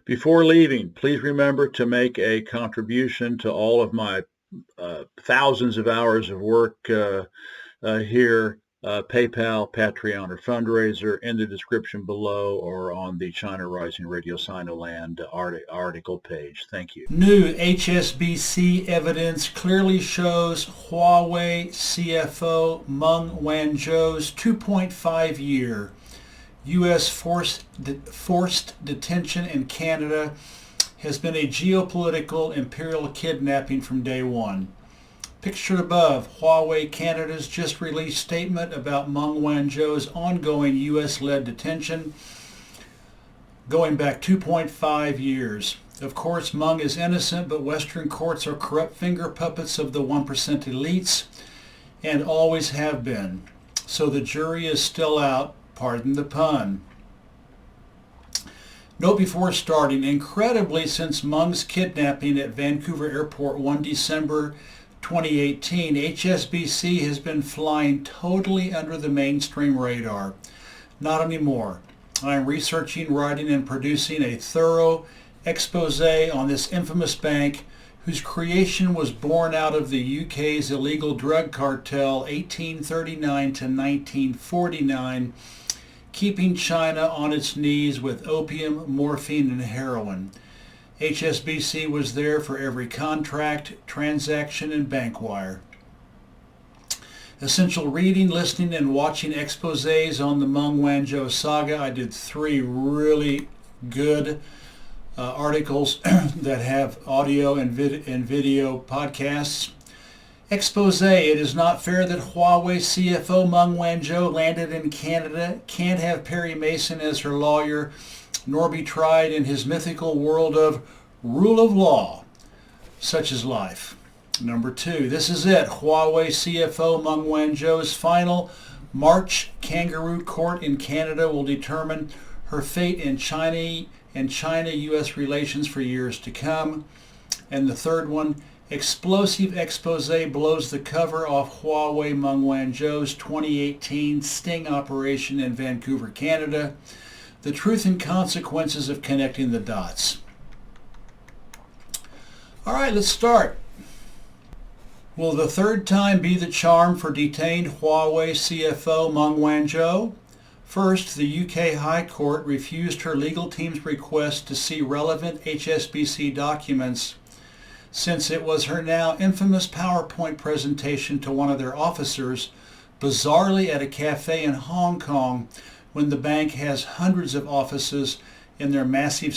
Before leaving, please remember to make a contribution to all of my thousands of hours of work here. PayPal, Patreon, or fundraiser in the description below or on the China Rising Radio Sinoland article page. Thank you. New HSBC evidence clearly shows Huawei CFO Meng Wanzhou's 2.5-year U.S. forced detention in Canada has been a geopolitical imperial kidnapping from day one. Pictured above, Huawei Canada's just released statement about Meng Wanzhou's ongoing U.S.-led detention going back 2.5 years. Of course, Meng is innocent, but Western courts are corrupt finger puppets of the 1% elites and always have been. So the jury is still out. Pardon the pun. Note before starting, incredibly, since Meng's kidnapping at Vancouver Airport 1 December 2018, HSBC has been flying totally under the mainstream radar. Not anymore. I am researching, writing, and producing a thorough expose on this infamous bank whose creation was born out of the UK's illegal drug cartel 1839 to 1949, keeping China on its knees with opium, morphine, and heroin. HSBC was there for every contract, transaction, and bank wire. Essential reading, listening, and watching exposés on the Meng Wanzhou saga. I did 3 really good articles that have audio and video podcasts. Expose: It is not fair that Huawei CFO Meng Wanzhou landed in Canada, can't have Perry Mason as her lawyer, nor be tried in his mythical world of rule of law. Such is life. Number 2, this is it. Huawei CFO Meng Wanzhou's final March kangaroo court in Canada will determine her fate in China-U.S. relations for years to come. And the third one, explosive expose blows the cover off Huawei Meng Wanzhou's 2018 sting operation in Vancouver, Canada. The truth and consequences of connecting the dots. All right, let's start. Will the third time be the charm for detained Huawei CFO Meng Wanzhou? First, the UK High Court refused her legal team's request to see relevant HSBC documents since it was her now infamous PowerPoint presentation to one of their officers, bizarrely at a cafe in Hong Kong when the bank has hundreds of offices in their massive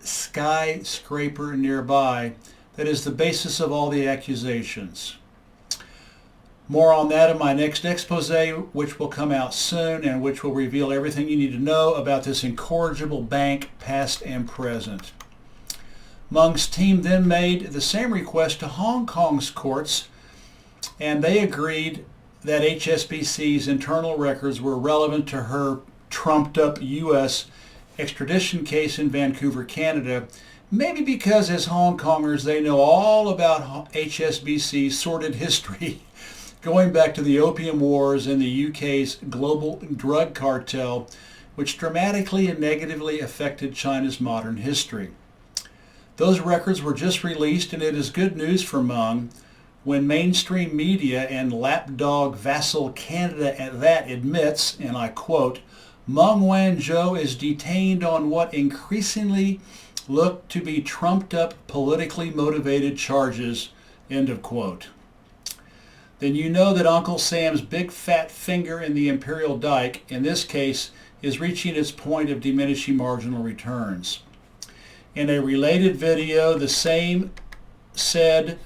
skyscraper nearby that is the basis of all the accusations. More on that in my next expose, which will come out soon and which will reveal everything you need to know about this incorrigible bank, past and present. Meng's team then made the same request to Hong Kong's courts, and they agreed that HSBC's internal records were relevant to her trumped-up U.S. extradition case in Vancouver, Canada, maybe because as Hong Kongers they know all about HSBC's sordid history going back to the Opium Wars and the UK's global drug cartel, which dramatically and negatively affected China's modern history. Those records were just released, and it is good news for Meng when mainstream media and lapdog vassal Canada at that admits, and I quote, Meng Wanzhou is detained on what increasingly look to be trumped up politically motivated charges, end of quote. Then you know that Uncle Sam's big fat finger in the imperial dike, in this case, is reaching its point of diminishing marginal returns. In a related video, the same said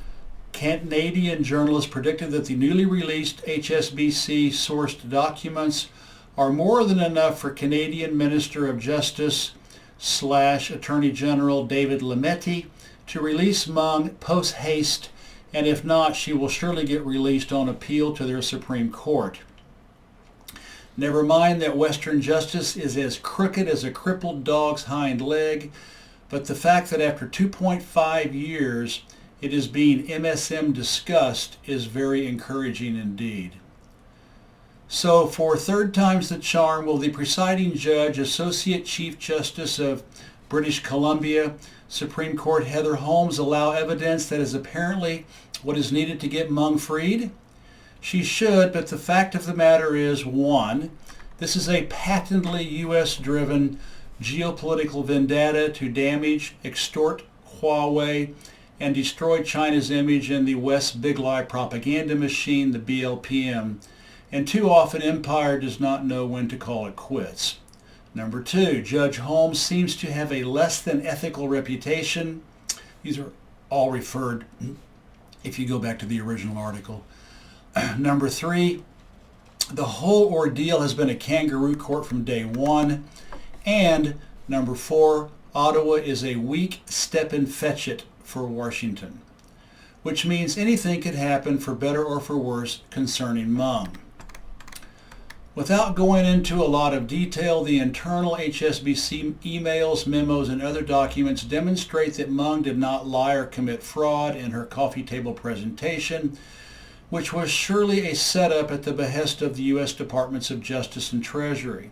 Canadian journalist predicted that the newly released HSBC sourced documents are more than enough for Canadian Minister of Justice / Attorney General David Lametti to release Meng post haste, and if not, she will surely get released on appeal to their Supreme Court. Never mind that Western justice is as crooked as a crippled dog's hind leg, but the fact that after 2.5 years it is being MSM discussed is very encouraging indeed. So for third time's the charm, will the presiding judge, Associate Chief Justice of British Columbia Supreme Court Heather Holmes allow evidence that is apparently what is needed to get Meng freed? She should, but the fact of the matter is, one, this is a patently U.S.-driven geopolitical vendetta to damage, extort Huawei, and destroy China's image in the West's big lie propaganda machine, the BLPM, and too often empire does not know when to call it quits. Number two, Judge Holmes seems to have a less than ethical reputation. These are all referred if you go back to the original article. Number three, the whole ordeal has been a kangaroo court from day one. And number four, Ottawa is a weak step-and-fetch-it for Washington, which means anything could happen for better or for worse concerning Meng. Without going into a lot of detail, the internal HSBC emails, memos, and other documents demonstrate that Meng did not lie or commit fraud in her coffee table presentation, which was surely a setup at the behest of the U.S. Departments of Justice and Treasury.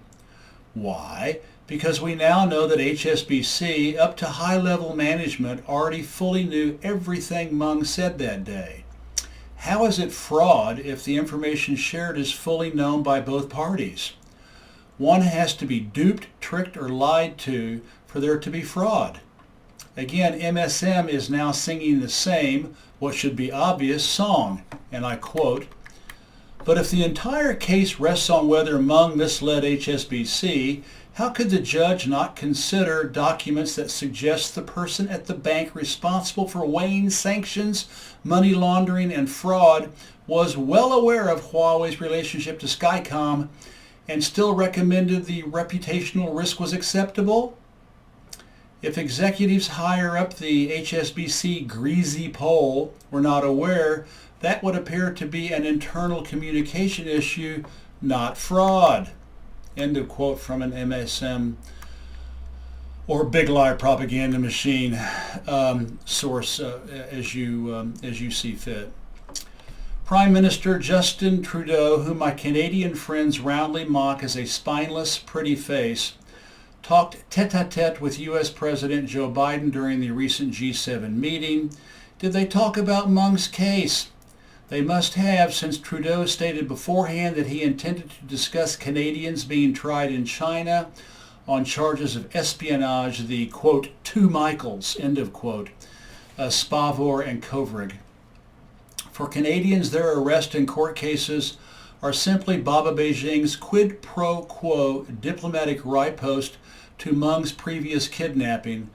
Why? Because we now know that HSBC, up to high-level management, already fully knew everything Meng said that day. How is it fraud if the information shared is fully known by both parties? One has to be duped, tricked, or lied to for there to be fraud. Again, MSM is now singing the same, what should be obvious, song, and I quote, "But if the entire case rests on whether Meng misled HSBC, how could the judge not consider documents that suggest the person at the bank responsible for weighing sanctions, money laundering, and fraud was well aware of Huawei's relationship to Skycom and still recommended the reputational risk was acceptable? If executives higher up the HSBC greasy pole were not aware, that would appear to be an internal communication issue, not fraud." End of quote from an MSM or big lie propaganda machine source as you see fit. Prime Minister Justin Trudeau, whom my Canadian friends roundly mock as a spineless, pretty face, talked tete-a-tete with U.S. President Joe Biden during the recent G7 meeting. Did they talk about Meng's case? They must have, since Trudeau stated beforehand that he intended to discuss Canadians being tried in China on charges of espionage, the, quote, two Michaels, end of quote, Spavor and Kovrig. For Canadians, their arrest and court cases are simply Baba Beijing's quid pro quo diplomatic riposte to Meng's previous kidnapping,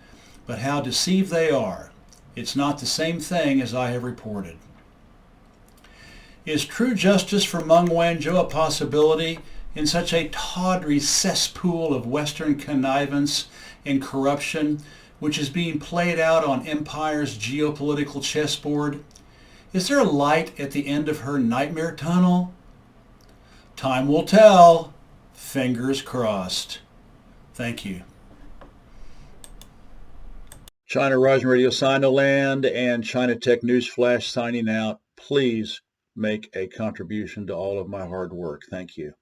but how deceived they are. It's not the same thing as I have reported. Is true justice for Meng Wanzhou a possibility in such a tawdry cesspool of Western connivance and corruption which is being played out on empire's geopolitical chessboard? Is there a light at the end of her nightmare tunnel? Time will tell. Fingers crossed. Thank you. China Rising Radio Sinoland and China Tech News Flash signing out. Please make a contribution to all of my hard work. Thank you.